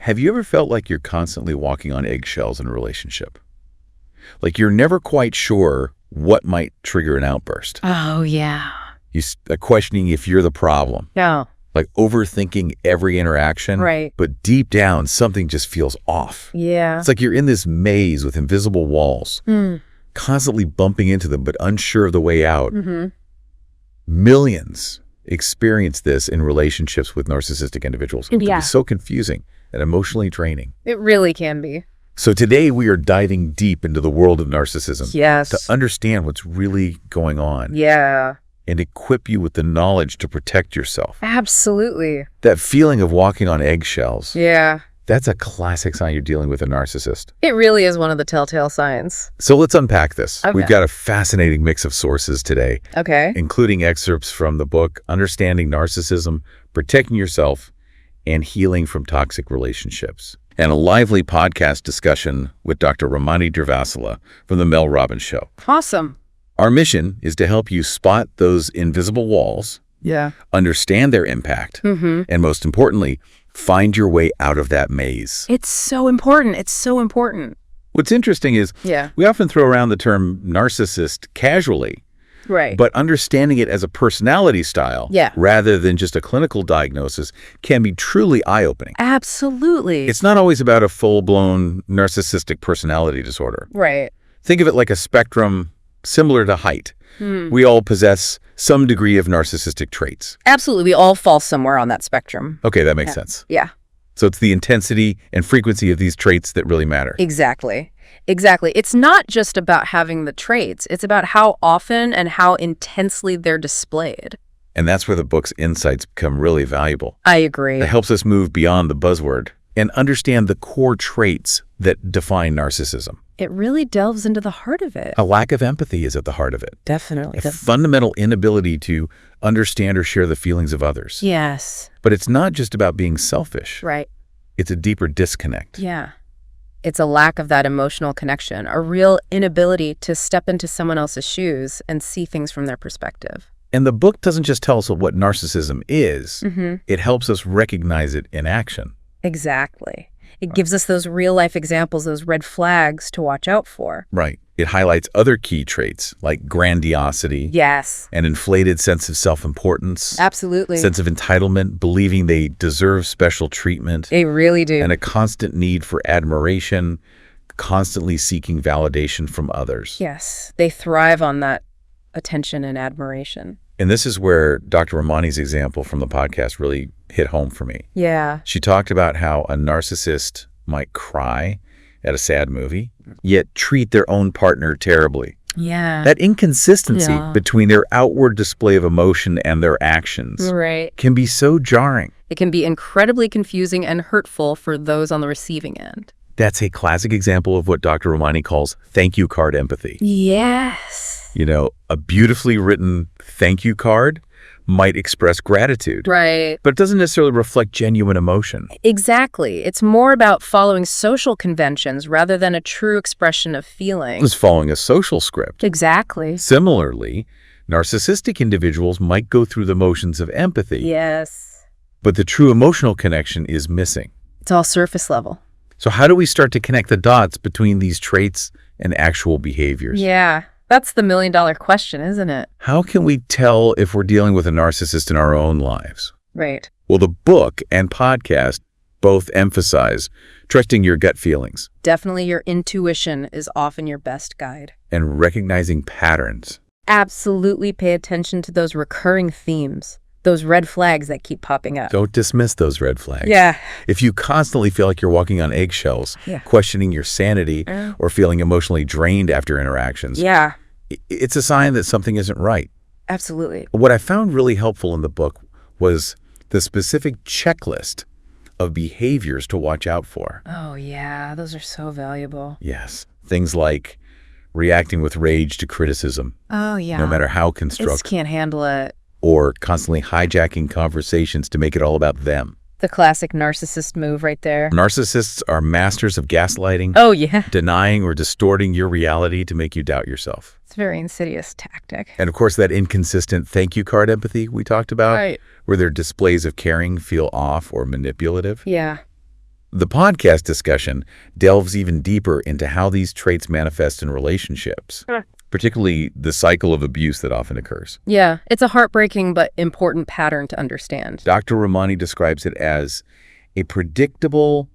Have you ever felt like you're constantly walking on eggshells in a relationship? Like you're never quite sure what might trigger an outburst. Oh, yeah. You're questioning if you're the problem. No. Like overthinking every interaction. Right. But deep down, something just feels off. Yeah. It's like you're in this maze with invisible walls, constantly bumping into them, but unsure of the way out. Millions experience this in relationships with narcissistic individuals. It can be so confusing and emotionally draining. It really can be. So today we are diving deep into the world of narcissism. Yes. To understand what's really going on. Yeah. And equip you with the knowledge to protect yourself. Absolutely. That feeling of walking on eggshells. Yeah. That's a classic sign you're dealing with a narcissist. It really is one of the telltale signs. So let's unpack this. Okay. We've got a fascinating mix of sources today. Okay. Including excerpts from the book, Understanding Narcissism, Protecting Yourself, and Healing from Toxic Relationships. And a lively podcast discussion with Dr. Ramani Durvasula from The Mel Robbins Show. Awesome. Our mission is to help you spot those invisible walls, understand their impact, and most importantly, find your way out of that maze. It's so important. It's so important. What's interesting is we often throw around the term narcissist casually, right? But understanding it as a personality style rather than just a clinical diagnosis can be truly eye-opening. Absolutely. It's not always about a full-blown narcissistic personality disorder. Right. Think of it like a spectrum similar to height. We all possess some degree of narcissistic traits. Absolutely. We all fall somewhere on that spectrum. Okay, that makes sense. Yeah. So it's the intensity and frequency of these traits that really matter. Exactly. Exactly. It's not just about having the traits. It's about how often and how intensely they're displayed. And that's where the book's insights become really valuable. I agree. It helps us move beyond the buzzword and understand the core traits that define narcissism. It really delves into the heart of it. A lack of empathy is at the heart of it. Definitely. A fundamental inability to understand or share the feelings of others. Yes. But it's not just about being selfish. Right. It's a deeper disconnect. Yeah. It's a lack of that emotional connection, a real inability to step into someone else's shoes and see things from their perspective. And the book doesn't just tell us what narcissism is. It helps us recognize it in action. Exactly. It gives us those real-life examples, those red flags to watch out for. Right. It highlights other key traits like grandiosity. Yes. An inflated sense of self-importance. Absolutely. Sense of entitlement, believing they deserve special treatment. They really do. And a constant need for admiration, constantly seeking validation from others. Yes. They thrive on that attention and admiration. And this is where Dr. Ramani's example from the podcast really hit home for me. Yeah. She talked about how a narcissist might cry at a sad movie, yet treat their own partner terribly. Yeah. That inconsistency between their outward display of emotion and their actions can be so jarring. It can be incredibly confusing and hurtful for those on the receiving end. That's a classic example of what Dr. Ramani calls thank you card empathy. Yes. You know, a beautifully written thank you card might express gratitude. Right. But it doesn't necessarily reflect genuine emotion. Exactly. It's more about following social conventions rather than a true expression of feeling. It's following a social script. Exactly. Similarly, narcissistic individuals might go through the motions of empathy. Yes. But the true emotional connection is missing. It's all surface level. So how do we start to connect the dots between these traits and actual behaviors? Yeah. That's the million-dollar question, isn't it? How can we tell if we're dealing with a narcissist in our own lives? Right. Well, the book and podcast both emphasize trusting your gut feelings. Definitely your intuition is often your best guide. And recognizing patterns. Absolutely pay attention to those recurring themes, those red flags that keep popping up. Don't dismiss those red flags. Yeah. If you constantly feel like you're walking on eggshells, questioning your sanity, or feeling emotionally drained after interactions, it's a sign that something isn't right. Absolutely. What I found really helpful in the book was the specific checklist of behaviors to watch out for. Oh, yeah. Those are so valuable. Yes. Things like reacting with rage to criticism. Oh, yeah. No matter how constructive. Just can't handle it. Or constantly hijacking conversations to make it all about them. The classic narcissist move right there. Narcissists are masters of gaslighting. Oh, yeah. Denying or distorting your reality to make you doubt yourself. It's a very insidious tactic. And of course, that inconsistent thank you card empathy we talked about, where their displays of caring feel off or manipulative. Yeah. The podcast discussion delves even deeper into how these traits manifest in relationships, particularly the cycle of abuse that often occurs. Yeah, it's a heartbreaking but important pattern to understand. Dr. Ramani describes it as a predictable,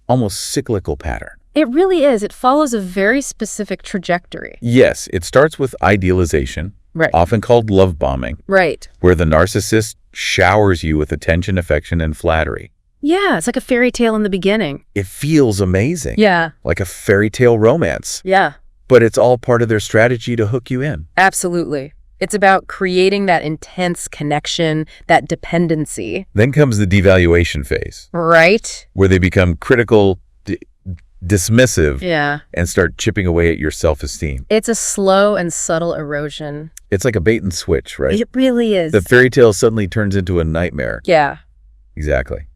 almost cyclical pattern. It really is. It follows a very specific trajectory. Yes, it starts with idealization, Right. often called love bombing, Right. where the narcissist showers you with attention, affection, and flattery. Yeah, it's like a fairy tale in the beginning. It feels amazing, Yeah. like a fairy tale romance, Yeah, but it's all part of their strategy to hook you in. absolutely. It's about creating that intense connection, that dependency. Then comes the devaluation phase, Right? where they become critical, dismissive, Yeah. and start chipping away at your self-esteem. It's a slow and subtle erosion. It's like a bait and switch, right? It really is. The fairy tale suddenly turns into a nightmare. Yeah, Exactly.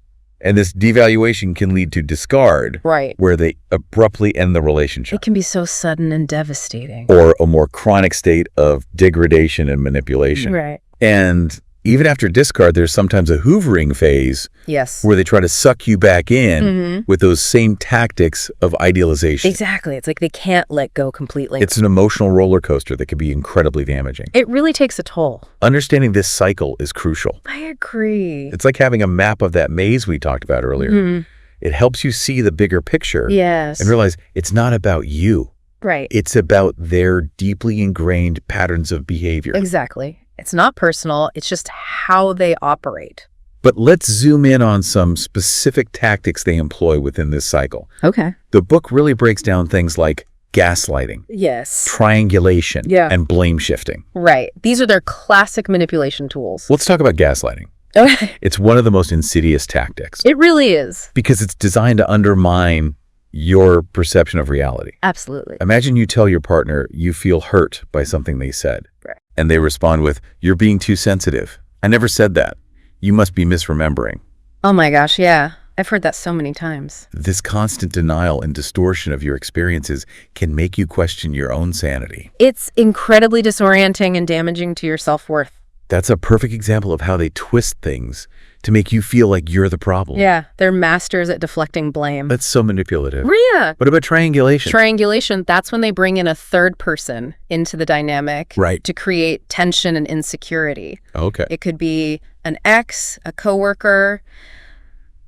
And this devaluation can lead to discard, right. where they abruptly end the relationship, It can be so sudden and devastating. or a more chronic state of degradation and manipulation. Right. And even after discard, there's sometimes a hoovering phase Yes. where they try to suck you back in Mhm. with those same tactics of idealization. Exactly. It's like they can't let go completely. It's an emotional roller coaster that can be incredibly damaging. It really takes a toll. Understanding this cycle is crucial. I agree. It's like having a map of that maze we talked about earlier. Mhm. It helps you see the bigger picture Yes. and realize it's not about you. Right. It's about their deeply ingrained patterns of behavior. Exactly. It's not personal. It's just how they operate. But let's zoom in on some specific tactics they employ within this cycle. Okay. The book really breaks down things like gaslighting, Yes. triangulation, Yeah. and blame shifting. Right. These are their classic manipulation tools. Let's talk about gaslighting. Okay. It's one of the most insidious tactics It really is. because it's designed to undermine your perception of reality. Absolutely. Imagine you tell your partner you feel hurt by something they said. Right. And they respond with, "You're being too sensitive. I never said that. You must be misremembering." Oh my gosh, yeah. I've heard that so many times. This constant denial and distortion of your experiences can make you question your own sanity. It's incredibly disorienting and damaging to your self-worth. That's a perfect example of how they twist things to make you feel like you're the problem. Yeah, they're masters at deflecting blame. That's so manipulative. Yeah. What about triangulation? Triangulation, that's when they bring in a third person into the dynamic Right. to create tension and insecurity. Okay. It could be an ex, a coworker,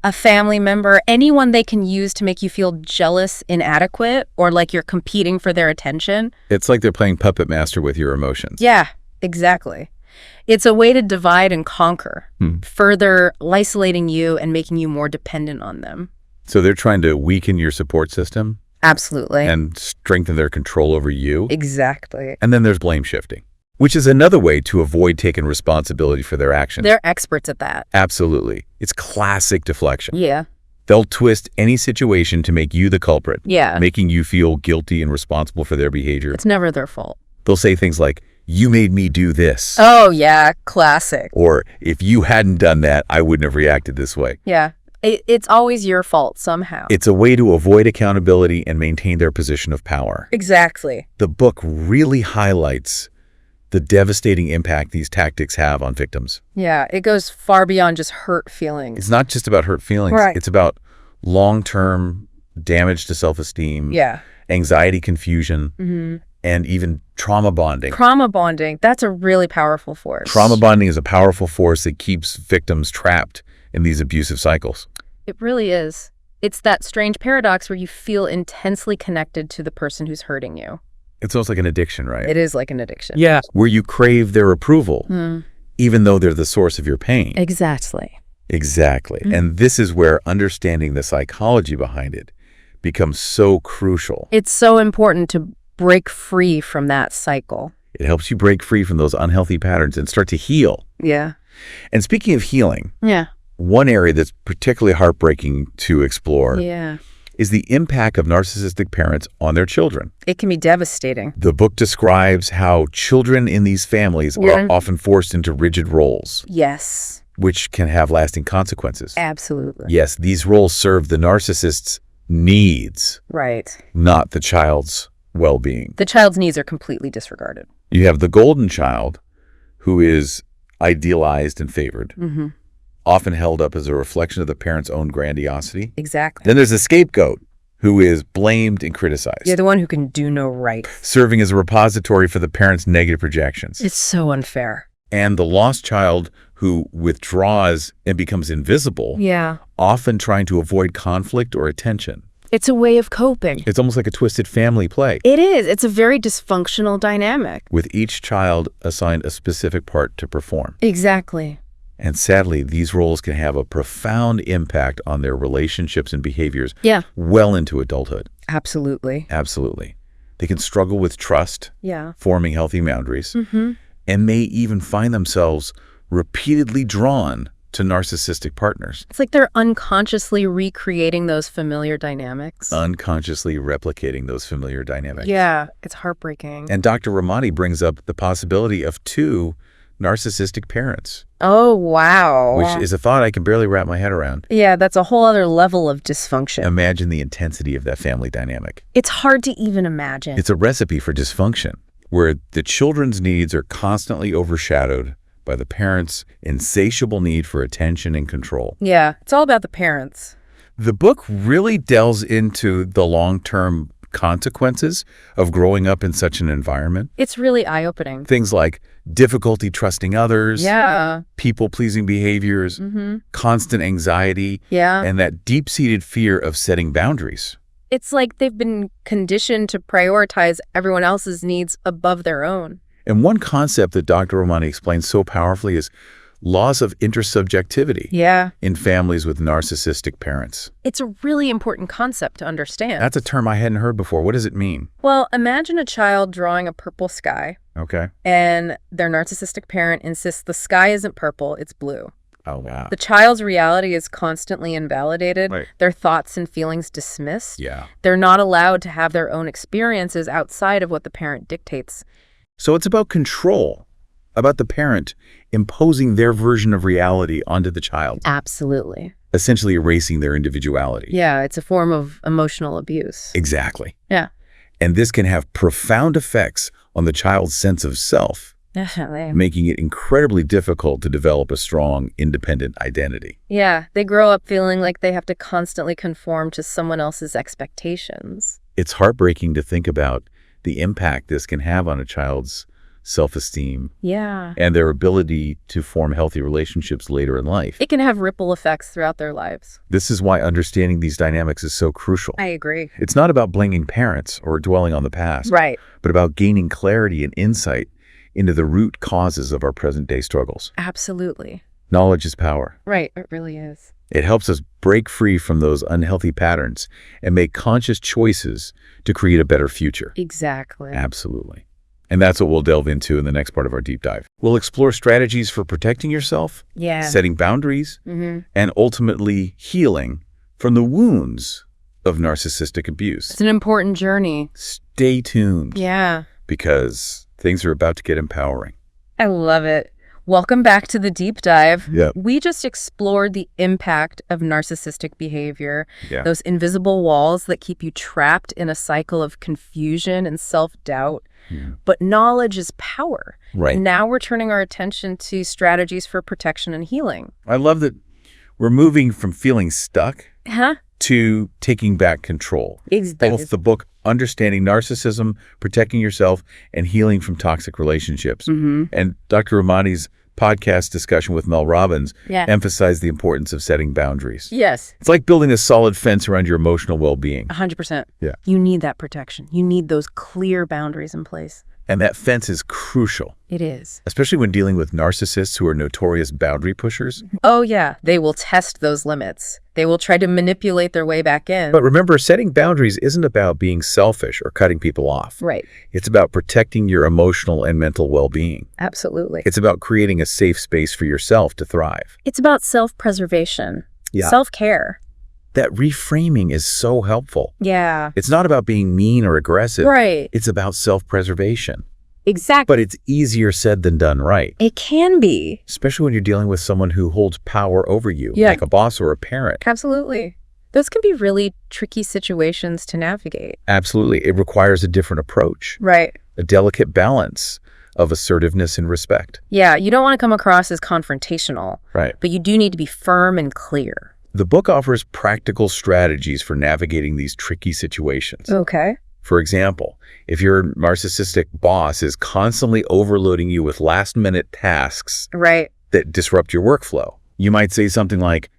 a family member, anyone they can use to make you feel jealous, inadequate, or like you're competing for their attention. It's like they're playing puppet master with your emotions. Yeah, exactly. It's a way to divide and conquer, further isolating you and making you more dependent on them. So they're trying to weaken your support system Absolutely. and strengthen their control over you. Exactly. And then there's blame shifting, which is another way to avoid taking responsibility for their actions. They're experts at that. Absolutely. It's classic deflection. Yeah. They'll twist any situation to make you the culprit, Yeah. making you feel guilty and responsible for their behavior. It's never their fault. They'll say things like, "You made me do this." Oh, yeah. Classic. Or, "If you hadn't done that, I wouldn't have reacted this way." Yeah. It's always your fault somehow. It's a way to avoid accountability and maintain their position of power. Exactly. The book really highlights the devastating impact these tactics have on victims. Yeah. It goes far beyond just hurt feelings. It's not just about hurt feelings. Right. It's about long-term damage to self-esteem, Yeah. anxiety, confusion, Mm-hmm. and even trauma bonding. Trauma bonding, that's a really powerful force. Trauma bonding is a powerful force that keeps victims trapped in these abusive cycles. It really is. It's that strange paradox where you feel intensely connected to the person who's hurting you. It's almost like an addiction, right? It is like an addiction. Yeah. Where you crave their approval, Mm. even though they're the source of your pain. Exactly. Exactly. And this is where understanding the psychology behind it becomes so crucial. It's so important to break free from that cycle. It helps you break free from those unhealthy patterns and start to heal. Yeah. And speaking of healing, Yeah. one area that's particularly heartbreaking to explore Yeah. is the impact of narcissistic parents on their children. It can be devastating. The book describes how children in these families Yeah. are often forced into rigid roles, Yes. which can have lasting consequences. Absolutely. Yes, these roles serve the narcissist's needs, Right. not the child's well-being. The child's needs are completely disregarded. You have the golden child, who is idealized and favored, Mm-hmm. often held up as a reflection of the parent's own grandiosity. Exactly. Then there's the scapegoat, who is blamed and criticized, You're the one who can do no right. serving as a repository for the parent's negative projections. It's so unfair. And the lost child, who withdraws and becomes invisible, Yeah. often trying to avoid conflict or attention. It's a way of coping. It's almost like a twisted family play, It is. It's a very dysfunctional dynamic. with each child assigned a specific part to perform. Exactly. And sadly, these roles can have a profound impact on their relationships and behaviors Yeah. well into adulthood. Absolutely. Absolutely. They can struggle with trust, Yeah. forming healthy boundaries, and may even find themselves repeatedly drawn to narcissistic partners, It's like they're unconsciously recreating those familiar dynamics. unconsciously replicating those familiar dynamics. Yeah. It's heartbreaking. And Dr. Ramani brings up the possibility of 2 narcissistic parents, Oh, wow. which is a thought I can barely wrap my head around. Yeah, that's a whole other level of dysfunction. Imagine the intensity of that family dynamic. It's hard to even imagine. It's a recipe for dysfunction, where the children's needs are constantly overshadowed by the parents' insatiable need for attention and control. Yeah, it's all about the parents. The book really delves into the long-term consequences of growing up in such an environment. It's really eye-opening. Things like difficulty trusting others, Yeah. people-pleasing behaviors, constant anxiety, Yeah. and that deep-seated fear of setting boundaries. It's like they've been conditioned to prioritize everyone else's needs above their own. And one concept that Dr. Ramani explains so powerfully is loss of intersubjectivity Yeah. in families with narcissistic parents. It's a really important concept to understand. That's a term I hadn't heard before. What does it mean? Well, imagine a child drawing a purple sky, Okay. and their narcissistic parent insists the sky isn't purple, it's blue. Oh, wow. The child's reality is constantly invalidated, Right. their thoughts and feelings dismissed. Yeah. They're not allowed to have their own experiences outside of what the parent dictates. So it's about control, about the parent imposing their version of reality onto the child, Absolutely. essentially erasing their individuality. Yeah, it's a form of emotional abuse. Exactly. Yeah. And this can have profound effects on the child's sense of self, Definitely. making it incredibly difficult to develop a strong, independent identity. Yeah, they grow up feeling like they have to constantly conform to someone else's expectations. It's heartbreaking to think about the impact this can have on a child's self-esteem Yeah. and their ability to form healthy relationships later in life. It can have ripple effects throughout their lives. This is why understanding these dynamics is so crucial. I agree. It's not about blaming parents or dwelling on the past, Right. but about gaining clarity and insight into the root causes of our present-day struggles. Absolutely. Knowledge is power. Right. It really is. It helps us break free from those unhealthy patterns and make conscious choices to create a better future. Exactly. Absolutely. And that's what we'll delve into in the next part of our deep dive. We'll explore strategies for protecting yourself, Yeah. setting boundaries, Mm-hmm. and ultimately healing from the wounds of narcissistic abuse. It's an important journey. Stay tuned, Yeah. because things are about to get empowering. I love it. Welcome back to the deep dive. Yep. We just explored the impact of narcissistic behavior, Yeah. those invisible walls that keep you trapped in a cycle of confusion and self-doubt. Yeah. But knowledge is power. Right. Now we're turning our attention to strategies for protection and healing. I love that we're moving from feeling stuck Huh? to taking back control. Both the book Understanding Narcissism, Protecting Yourself, and Healing from Toxic Relationships, and Dr. Ramani's podcast discussion with Mel Robbins Yeah. emphasize the importance of setting boundaries. Yes. It's like building a solid fence around your emotional well-being. 100%. Yeah. You need that protection. You need those clear boundaries in place. And that fence is crucial, It is. especially when dealing with narcissists who are notorious boundary pushers. Oh, yeah. They will test those limits. They will try to manipulate their way back in. But remember, setting boundaries isn't about being selfish or cutting people off. Right. It's about protecting your emotional and mental well-being. Absolutely. It's about creating a safe space for yourself to thrive. It's about self-preservation, Yeah. self-care. That reframing is so helpful. Yeah. It's not about being mean or aggressive. Right. It's about self-preservation. Exactly. But it's easier said than done right, It can be. especially when you're dealing with someone who holds power over you, Yeah. like a boss or a parent. Absolutely. Those can be really tricky situations to navigate. Absolutely. It requires a different approach, Right. a delicate balance of assertiveness and respect. Yeah, you don't want to come across as confrontational, Right. but you do need to be firm and clear. The book offers practical strategies for navigating these tricky situations. Okay. For example, if your narcissistic boss is constantly overloading you with last-minute tasks Right. that disrupt your workflow, you might say something like,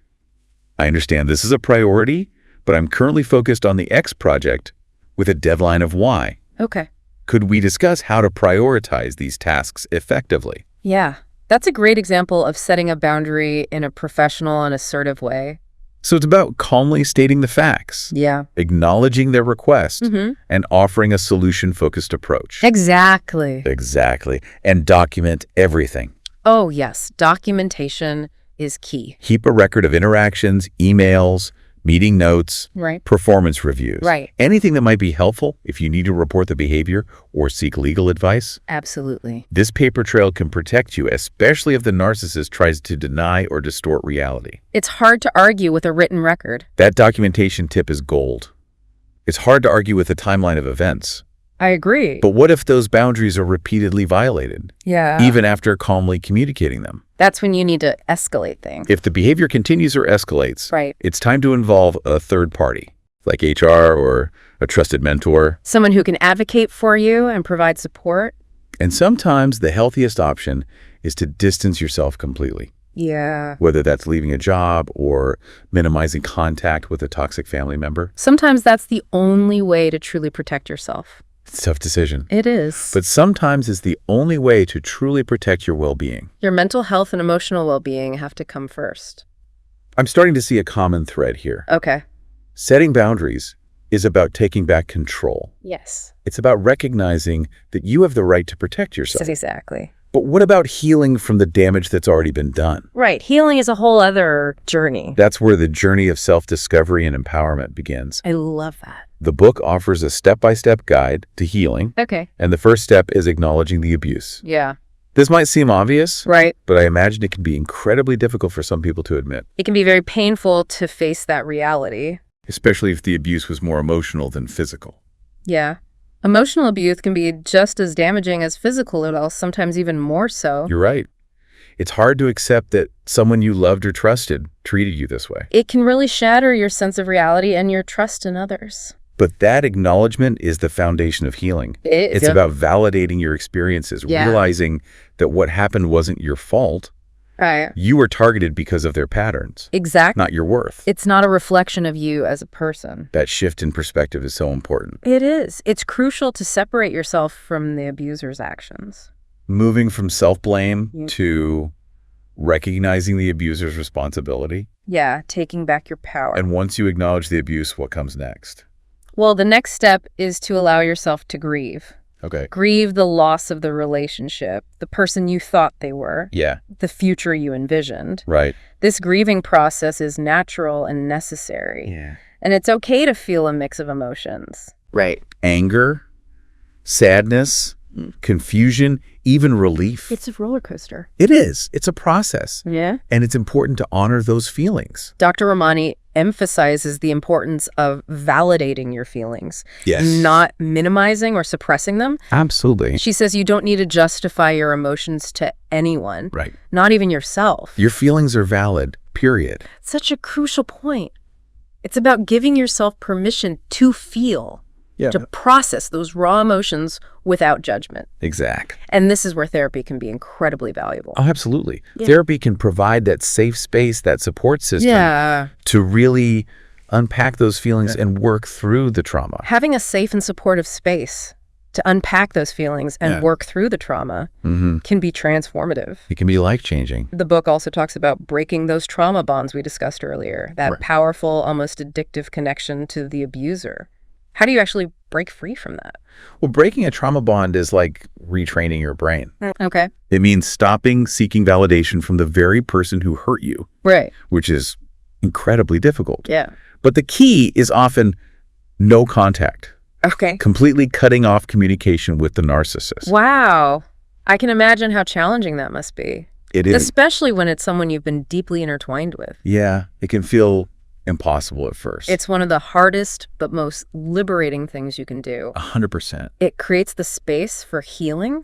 I understand this is a priority, but I'm currently focused on the X project with a deadline of Y. Okay. Could we discuss how to prioritize these tasks effectively? Yeah, that's a great example of setting a boundary in a professional and assertive way. So it's about calmly stating the facts, Yeah. acknowledging their request, Mm-hmm. and offering a solution-focused approach. Exactly. Exactly. And document everything. Oh, yes. Documentation is key. Keep a record of interactions, emails, meeting notes, Right. performance reviews. Right. Anything that might be helpful if you need to report the behavior or seek legal advice. Absolutely. This paper trail can protect you, especially if the narcissist tries to deny or distort reality. It's hard to argue with a written record. That documentation tip is gold. It's hard to argue with a timeline of events. I agree. But what if those boundaries are repeatedly violated, Yeah. even after calmly communicating them? That's when you need to escalate things. If the behavior continues or escalates, Right. it's time to involve a third party, like HR or a trusted mentor. Someone who can advocate for you and provide support. And sometimes the healthiest option is to distance yourself completely, Yeah. whether that's leaving a job or minimizing contact with a toxic family member. Sometimes that's the only way to truly protect yourself. It's a tough decision. It is. But sometimes it's the only way to truly protect your well-being. Your mental health and emotional well-being have to come first. I'm starting to see a common thread here. Okay. Setting boundaries is about taking back control. Yes. It's about recognizing that you have the right to protect yourself. Exactly. But what about healing from the damage that's already been done? Right. Healing is a whole other journey. That's where the journey of self-discovery and empowerment begins. I love that. The book offers a step-by-step guide to healing, Okay. and the first step is acknowledging the abuse. Yeah. This might seem obvious, Right. but I imagine it can be incredibly difficult for some people to admit, It can be very painful to face that reality. especially if the abuse was more emotional than physical. Yeah. Emotional abuse can be just as damaging as physical abuse, sometimes even more so. You're right. It's hard to accept that someone you loved or trusted treated you this way. It can really shatter your sense of reality and your trust in others. But that acknowledgement is the foundation of healing. It's about validating your experiences, Yeah. realizing that what happened wasn't your fault. Right. You were targeted because of their patterns, Exactly. not your worth. It's not a reflection of you as a person. That shift in perspective is so important. It is. It's crucial to separate yourself from the abuser's actions. Moving from self-blame Yeah. to recognizing the abuser's responsibility. Yeah, taking back your power. And once you acknowledge the abuse, what comes next? Well, the next step is to allow yourself to grieve. Okay. Grieve the loss of the relationship, the person you thought they were, Yeah, the future you envisioned. right. This grieving process is natural and necessary. Yeah. And it's okay to feel a mix of emotions. Right. Anger, sadness, confusion, even relief. It's a roller coaster. It is. It's a process. Yeah. And it's important to honor those feelings. Dr. Ramani emphasizes the importance of validating your feelings, Yes. not minimizing or suppressing them. Absolutely. She says you don't need to justify your emotions to anyone, Right. not even yourself. Your feelings are valid, period. Such a crucial point. It's about giving yourself permission to feel, Yeah. to process those raw emotions without judgment. Exact. And this is where therapy can be incredibly valuable. Oh, absolutely. Yeah. Therapy can provide that safe space, that support system Yeah. to really unpack those feelings and work through the trauma. Having a safe and supportive space to unpack those feelings and Yeah. work through the trauma can be transformative. It can be life-changing. The book also talks about breaking those trauma bonds we discussed earlier, that Right. powerful, almost addictive connection to the abuser. How do you actually break free from that? Well, breaking a trauma bond is like retraining your brain. Okay. It means stopping seeking validation from the very person who hurt you, Right. which is incredibly difficult. Yeah. But the key is often no contact, Okay. completely cutting off communication with the narcissist. Wow. I can imagine how challenging that must be, It is. especially when it's someone you've been deeply intertwined with. Yeah, it can feel impossible at first. It's one of the hardest but most liberating things you can do. 100%. It creates the space for healing,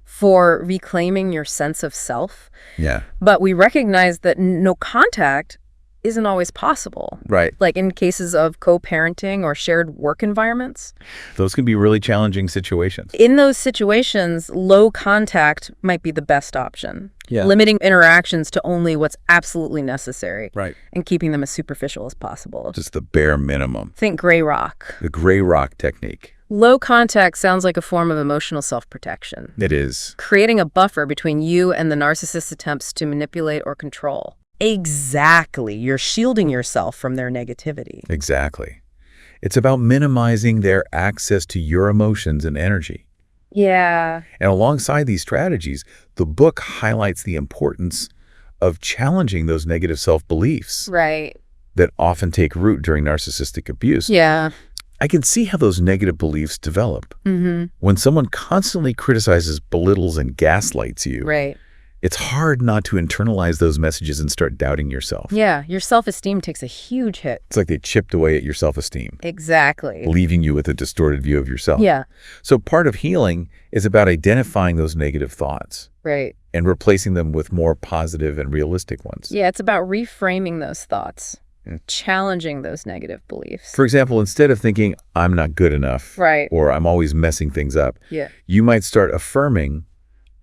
for reclaiming your sense of self. Yeah. But we recognize that no contact isn't always possible. Right. Like in cases of co-parenting or shared work environments. Those can be really challenging situations. In those situations, low contact might be the best option. Yeah. Limiting interactions to only what's absolutely necessary. Right. And keeping them as superficial as possible. Just the bare minimum. Think gray rock. The gray rock technique. Low contact sounds like a form of emotional self-protection. It is. Creating a buffer between you and the narcissist's attempts to manipulate or control. Exactly. You're shielding yourself from their negativity. Exactly. It's about minimizing their access to your emotions and energy. Yeah. And alongside these strategies, the book highlights the importance of challenging those negative self-beliefs Right. that often take root during narcissistic abuse. Yeah. I can see how those negative beliefs develop. Mm-hmm. When someone constantly criticizes, belittles, and gaslights you, Right. it's hard not to internalize those messages and start doubting yourself. Yeah. Your self-esteem takes a huge hit. It's like they chipped away at your self-esteem, Exactly. leaving you with a distorted view of yourself. Yeah. So part of healing is about identifying those negative thoughts Right. and replacing them with more positive and realistic ones. Yeah. It's about reframing those thoughts. Yeah. Challenging those negative beliefs. For example, instead of thinking, I'm not good enough, Right. or I'm always messing things up, Yeah. you might start affirming,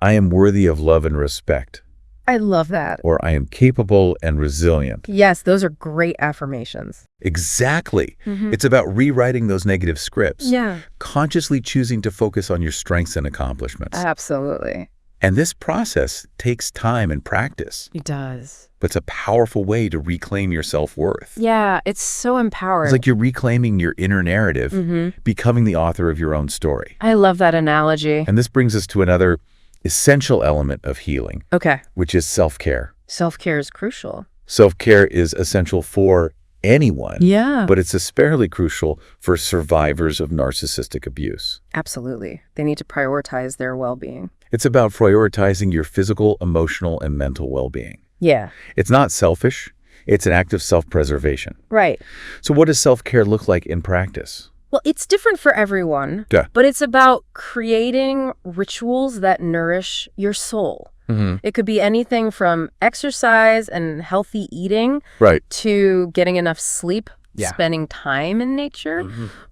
I am worthy of love and respect, I love that. or I am capable and resilient. Yes, those are great affirmations. Exactly. Mhm. It's about rewriting those negative scripts, Yeah. consciously choosing to focus on your strengths and accomplishments. Absolutely. And this process takes time and practice, It does. but it's a powerful way to reclaim your self-worth. Yeah, it's so empowering. It's like you're reclaiming your inner narrative, Mhm. becoming the author of your own story. I love that analogy. And this brings us to another essential element of healing, Okay. which is self-care. Self-care is crucial. Self-care is essential for anyone, Yeah. but it's especially crucial for survivors of narcissistic abuse. Absolutely. They need to prioritize their well-being. It's about prioritizing your physical, emotional, and mental well-being. Yeah. It's not selfish. It's an act of self-preservation. Right. So what does self-care look like in practice? Well, it's different for everyone, Yeah. but it's about creating rituals that nourish your soul. Mm-hmm. It could be anything from exercise and healthy eating Right. to getting enough sleep, Yeah. spending time in nature,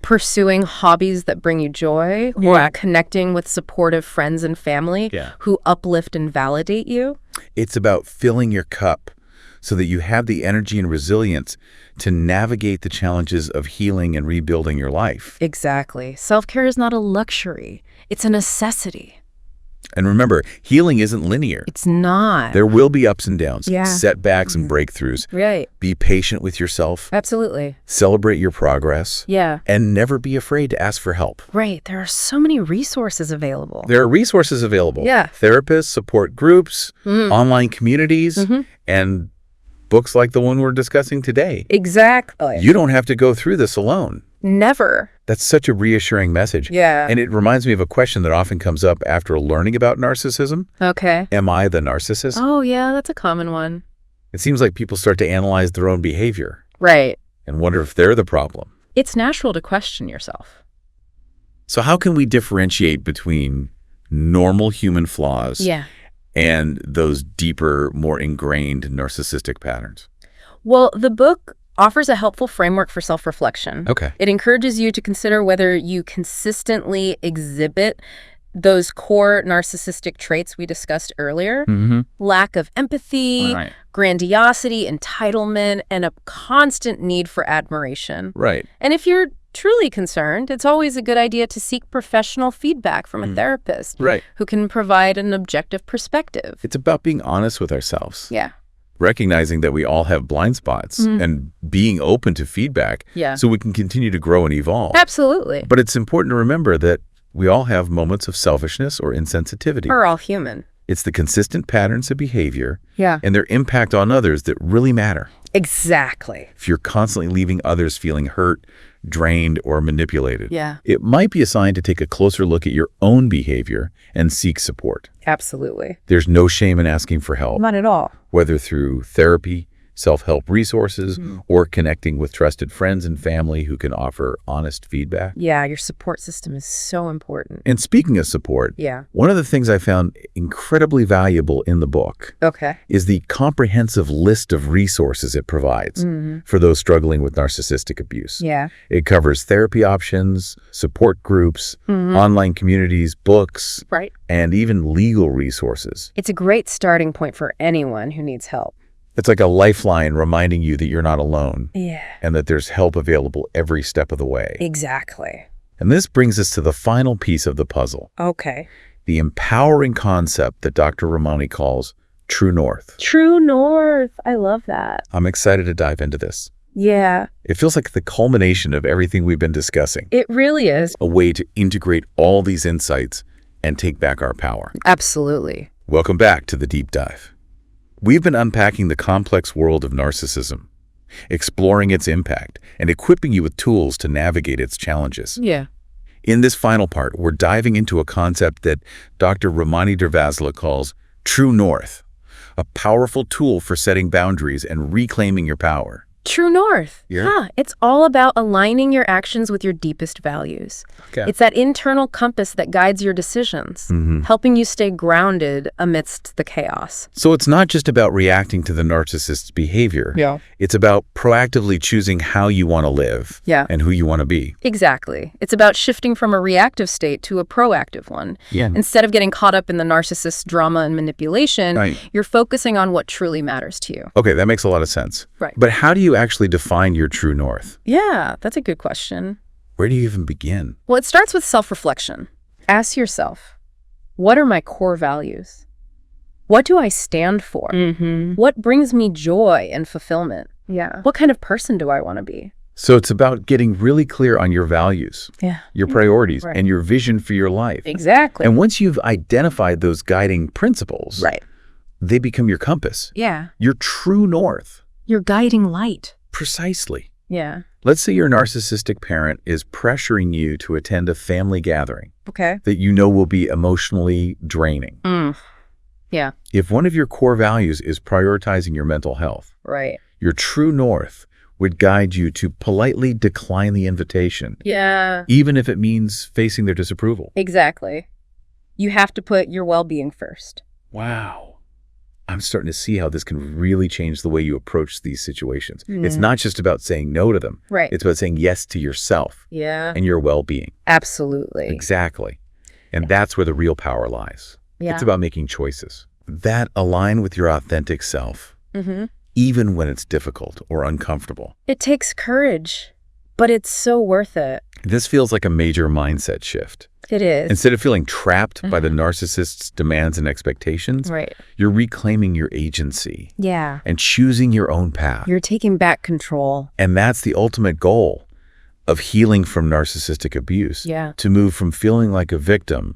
pursuing hobbies that bring you joy, or connecting with supportive friends and family Yeah. who uplift and validate you. It's about filling your cup so that you have the energy and resilience to navigate the challenges of healing and rebuilding your life. Exactly. Self-care is not a luxury. It's a necessity. And remember, healing isn't linear. It's not. There will be ups and downs, Yeah. setbacks and breakthroughs. Right. Be patient with yourself, Absolutely. celebrate your progress, Yeah. and never be afraid to ask for help. Right. There are so many resources available. There are resources available. Yeah. Therapists, support groups, online communities, and books like the one we're discussing today. Exactly. You don't have to go through this alone. Never. That's such a reassuring message. Yeah. And it reminds me of a question that often comes up after learning about narcissism. Okay. Am I the narcissist? Oh, yeah, that's a common one. It seems like people start to analyze their own behavior Right. and wonder if they're the problem. It's natural to question yourself. So how can we differentiate between normal human flaws and those deeper, more ingrained narcissistic patterns? Well, the book offers a helpful framework for self-reflection. Okay. It encourages you to consider whether you consistently exhibit those core narcissistic traits we discussed earlier. Mm-hmm. Lack of empathy, Right. grandiosity, entitlement, and a constant need for admiration. Right. And if you're truly concerned, it's always a good idea to seek professional feedback from a therapist Right. who can provide an objective perspective. It's about being honest with ourselves. Yeah. Recognizing that we all have blind spots and being open to feedback Yeah. so we can continue to grow and evolve. Absolutely. But it's important to remember that we all have moments of selfishness or insensitivity. We're all human. It's the consistent patterns of behavior Yeah. and their impact on others that really matter. Exactly. If you're constantly leaving others feeling hurt, drained, or manipulated, Yeah. it might be a sign to take a closer look at your own behavior and seek support. Absolutely. There's no shame in asking for help, Not at all. whether through therapy, self-help resources, or connecting with trusted friends and family who can offer honest feedback. Yeah, your support system is so important. And speaking of support, Yeah. one of the things I found incredibly valuable in the book Okay. is the comprehensive list of resources it provides for those struggling with narcissistic abuse. Yeah. It covers therapy options, support groups, online communities, books, Right. and even legal resources. It's a great starting point for anyone who needs help. It's like a lifeline reminding you that you're not alone Yeah. and that there's help available every step of the way. Exactly. And this brings us to the final piece of the puzzle, Okay. the empowering concept that Dr. Ramani calls True North. True North. I love that. I'm excited to dive into this. Yeah, It feels like the culmination of everything we've been discussing, it really is. a way to integrate all these insights and take back our power. Absolutely. Welcome back to the Deep Dive. We've been unpacking the complex world of narcissism, exploring its impact, and equipping you with tools to navigate its challenges. Yeah. In this final part, we're diving into a concept that Dr. Ramani Durvasula calls True North, a powerful tool for setting boundaries and reclaiming your power. True North. Yeah. It's all about aligning your actions with your deepest values. Okay. It's that internal compass that guides your decisions, helping you stay grounded amidst the chaos. So it's not just about reacting to the narcissist's behavior. Yeah. It's about proactively choosing how you want to live Yeah. and who you want to be. Exactly. It's about shifting from a reactive state to a proactive one. Yeah. Instead of getting caught up in the narcissist's drama and manipulation, Right. you're focusing on what truly matters to you. Okay, that makes a lot of sense. Right. But how do you actually define your true north? Yeah, that's a good question. Where do you even begin? Well, it starts with self-reflection. Ask yourself, what are my core values? What do I stand for? What brings me joy and fulfillment? Yeah. What kind of person do I want to be? So it's about getting really clear on your values, Yeah. your priorities, Right. and your vision for your life. Exactly. And once you've identified those guiding principles, Right. they become your compass, Yeah. your true north. Your guiding light. Precisely. Yeah. Let's say your narcissistic parent is pressuring you to attend a family gathering Okay. that you know will be emotionally draining. Yeah. If one of your core values is prioritizing your mental health, Right. your true north would guide you to politely decline the invitation, Yeah. even if it means facing their disapproval. Exactly. You have to put your well-being first. Wow. I'm starting to see how this can really change the way you approach these situations. It's not just about saying no to them. Right. It's about saying yes to yourself Yeah. and your well-being. Absolutely. Exactly. And that's where the real power lies. Yeah. It's about making choices that align with your authentic self, even when it's difficult or uncomfortable. It takes courage, but it's so worth it. This feels like a major mindset shift. It is. Instead of feeling trapped by the narcissist's demands and expectations, Right. you're reclaiming your agency Yeah. and choosing your own path. You're taking back control. And that's the ultimate goal of healing from narcissistic abuse. Yeah. To move from feeling like a victim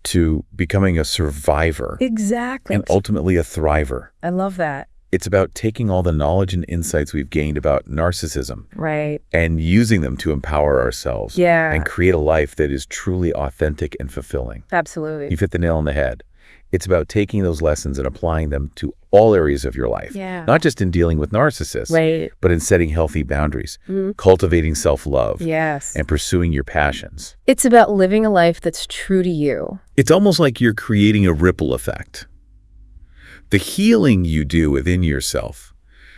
to becoming a survivor Exactly. and ultimately a thriver. I love that. It's about taking all the knowledge and insights we've gained about narcissism Right. and using them to empower ourselves Yeah. and create a life that is truly authentic and fulfilling. Absolutely. You've hit the nail on the head. It's about taking those lessons and applying them to all areas of your life, Yeah. not just in dealing with narcissists, Right. but in setting healthy boundaries, cultivating self-love, Yes. and pursuing your passions. It's about living a life that's true to you. It's almost like you're creating a ripple effect. The healing you do within yourself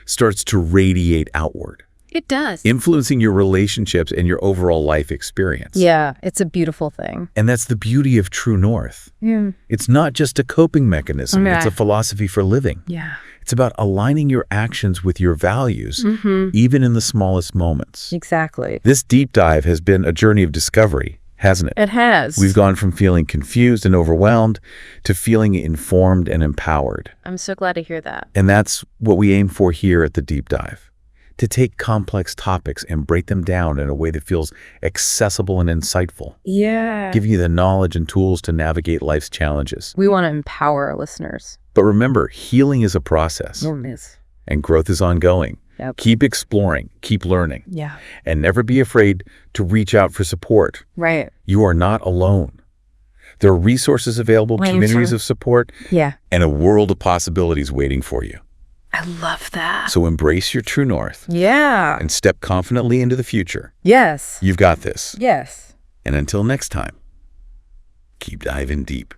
starts to radiate outward, It does. influencing your relationships and your overall life experience. Yeah. It's a beautiful thing. And that's the beauty of True North. Yeah. It's not just a coping mechanism. Right. It's a philosophy for living. Yeah. It's about aligning your actions with your values, even in the smallest moments. Exactly. This deep dive has been a journey of discovery, hasn't it? It has. We've gone from feeling confused and overwhelmed to feeling informed and empowered. I'm so glad to hear that. And that's what we aim for here at the Deep Dive, to take complex topics and break them down in a way that feels accessible and insightful, Yeah. giving you the knowledge and tools to navigate life's challenges. We want to empower our listeners. But remember, healing is a process and growth is ongoing. Yep. Keep exploring, keep learning, Yeah. and never be afraid to reach out for support. Right. You are not alone. There are resources available, Right, communities sure. of support, Yeah. and a world of possibilities waiting for you. I I love that. So embrace your true north Yeah. and step confidently into the future. Yes. You've got this. Yes. And until next time, keep diving deep.